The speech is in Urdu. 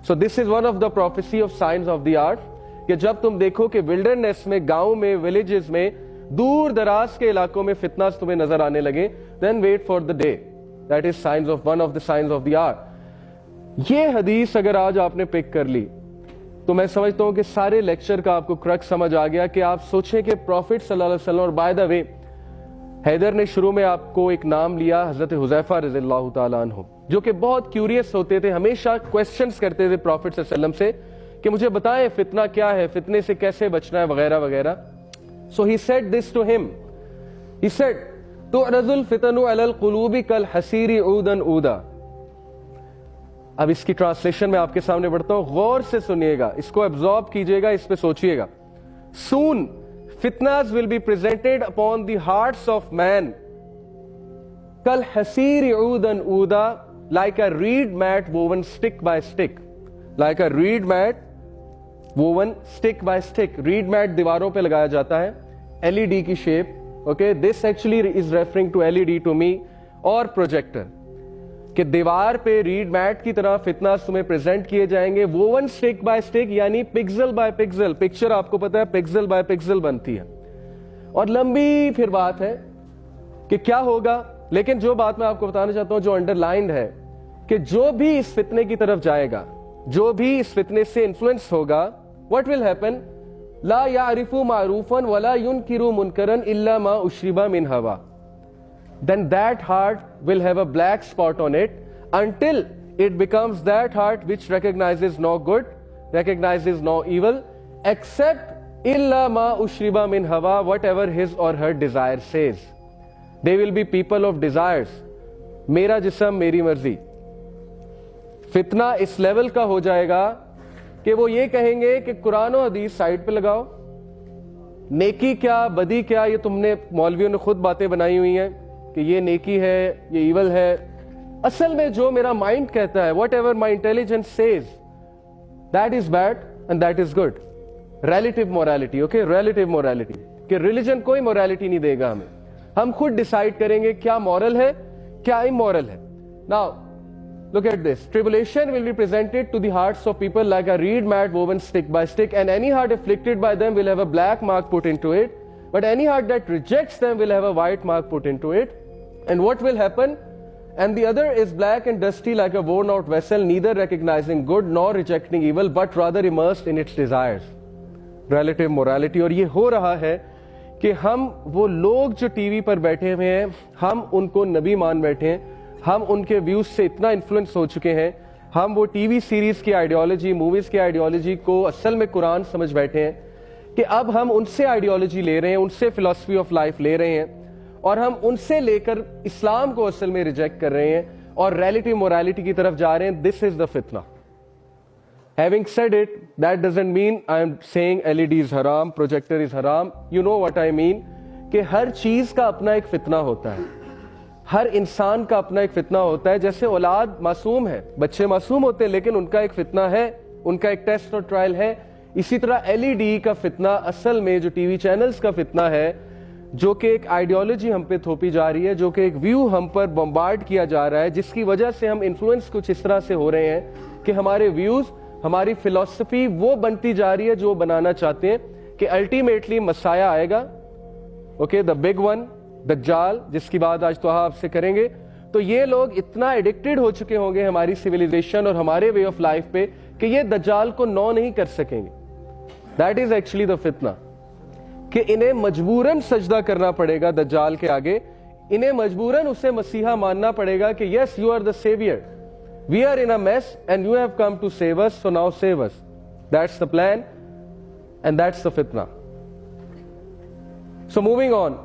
So this is one of the prophecy of signs of the art کہ جب تم دیکھو کہ ولڈرنیس میں, گاؤں میں, ولیجز میں, دور دراز کے علاقوں میں فتنہ تمہیں نظر آنے لگے, then wait for the day. That is signs of one of the signs of the art. یہ حدیث اگر آج آپ نے پک کر لی تو میں سمجھتا ہوں کہ سارے لیکچر کا آپ کو کرک سمجھ آ گیا کہ آپ سوچیں کہ پروفٹ صلی اللہ علیہ وسلم, اور بائی دا وے حیدر نے شروع میں آپ کو ایک نام لیا حضرت حذیفہ رضی اللہ تعالیٰ عنہ, جو کہ بہت کیوریس ہوتے تھے, ہمیشہ کویسچنز کرتے تھے پروفٹ صلی اللہ علیہ وسلم سے کہ مجھے بتائیں فتنہ کیا ہے, فتنے سے کیسے بچنا ہے وغیرہ وغیرہ. So he said this to him. He said, تُعْرَضُ الْفِتَنُ عَلَى الْقُلُوبِ كَالْحَسِيرِ عُودًا عُودًا. اب اس کی ٹرانسلیشن میں آپ کے سامنے پڑھتا ہوں, غور سے سنیے گا, اس کو ایبزارب کیجئے گا, اس پہ سوچئے گا. Soon fitnas will be presented upon the hearts of man كَالْحَسِيرِ عُودًا عُودًا, like a reed mat woven stick by stick. Like a reed mat woven stick by stick. Red mat دیواروں پہ لگایا جاتا ہے, ایل ای ڈی کی shape. Okay, this actually is referring to L E D to me اور پروجیکٹر, کہ دیوار پہ ریڈ میٹ کی طرح فتنہ تمہیں پریزنٹ کیے جائیں گے. ووون اسٹک بائی اسٹک یعنی پکسل بائی پکسل. پکچر آپ کو پتا ہے پکسل بائی پکسل بنتی ہے, اور لمبی پھر بات ہے کہ کیا ہوگا. لیکن جو بات میں آپ کو بتانا چاہتا ہوں, جو انڈر لائنڈ ہے, کہ جو بھی اس فتنے کی طرف جائے گا, جو بھی اس فتنے سے انفلوئنس ہوگا, what will happen? لا يعرف معروفا ولا ينكر منکرا الا ما اشرب من هوى. Then that heart will have a black spot on it until it becomes that heart which recognizes no good, recognizes no evil, except illa ma ushriba min hawa, whatever his or her desire says. They will be people of desires. میرا جسم میری مرضی. فتنہ اس لیول کا ہو جائے گا کہ وہ یہ کہیں گے کہ قرآن و حدیث سائڈ پہ لگاؤ, نیکی کیا بدی کیا یہ تم نے مولویوں نے خود باتیں بنائی ہوئی ہیں کہ یہ نیکی ہے یہ ایول ہے. اصل میں جو میرا مائنڈ کہتا ہے, whatever my intelligence says, that is bad and that is good. Relative morality. Okay, relative morality, کہ ریلیجن کوئی مورالٹی نہیں دے گا ہمیں, ہم خود ڈیسائیڈ کریں گے کیا مورل ہے کیا امورل ہے. Now look at this. Tribulation will be presented to the hearts of people like a reed mat woven stick by stick, and any heart afflicted by them will have a black mark put into it, but any heart that rejects them will have a white mark put into it. And what will happen? And the other is black and dusty like a worn out vessel, neither recognizing good nor rejecting evil, but rather immersed in its desires. Relative morality. اور یہ ہو رہا ہے کہ ہم وہ لوگ جو ٹی وی پر بیٹھے ہوئے ہیں, ہم ان کو نبی مان بیٹھے ہیں, ہم ان کے ویوز سے اتنا انفلوئنس ہو چکے ہیں, ہم وہ ٹی وی سیریز کی آئیڈیالوجی, موویز کی آئیڈیالوجی کو اصل میں قرآن سمجھ بیٹھے ہیں کہ اب ہم ان سے آئیڈیالوجی لے رہے ہیں, ان سے فلسفی آف لائف لے رہے ہیں, اور ہم ان سے لے کر اسلام کو اصل میں ریجیکٹ کر رہے ہیں اور ریلیٹیو مورالٹی کی طرف جا رہے ہیں. دس از دا فتنہ. Having said it, that doesn't mean I am saying LED is haram, projector is haram. You know what I mean, کہ ہر چیز کا اپنا ایک فتنہ ہوتا ہے, ہر انسان کا اپنا ایک فتنہ ہوتا ہے. جیسے اولاد معصوم ہے, بچے معصوم ہوتے ہیں, لیکن ان کا ایک فتنہ ہے, ان کا ایک ٹیسٹ اور ٹرائل ہے. اسی طرح LED کا فتنہ اصل میں جو ٹی وی چینلز کا فتنہ ہے, جو کہ ایک آئیڈیالوجی ہم پہ تھوپی جا رہی ہے, جو کہ ایک ویو ہم پر بمبارڈ کیا جا رہا ہے, جس کی وجہ سے ہم انفلوئنس کچھ اس طرح سے ہو رہے ہیں کہ ہمارے ویوز, ہماری فلسفی وہ بنتی جا رہی ہے جو بنانا چاہتے ہیں کہ الٹیمیٹلی مسیح آئے گا. اوکے, دا بگ ون, دجال, جس کی بات آج تو آپ سے کریں گے. تو یہ لوگ اتنا ایڈکٹڈ ہو چکے ہوں گے ہماری سیویلائزیشن اور ہمارے وے آف لائف پہ کہ یہ دجال کو نو نہیں کر سکیں گے. دیٹ از ایکچولی دا فتنہ, کہ انہیں مجبوراً سجدہ کرنا پڑے گا دجال کے آگے, انہیں مجبوراً اسے مسیحا ماننا پڑے گا کہ yes you are the saviour, we are in a mess and you have come to save us, so now save us. That's the plan and that's the fitna. So moving on,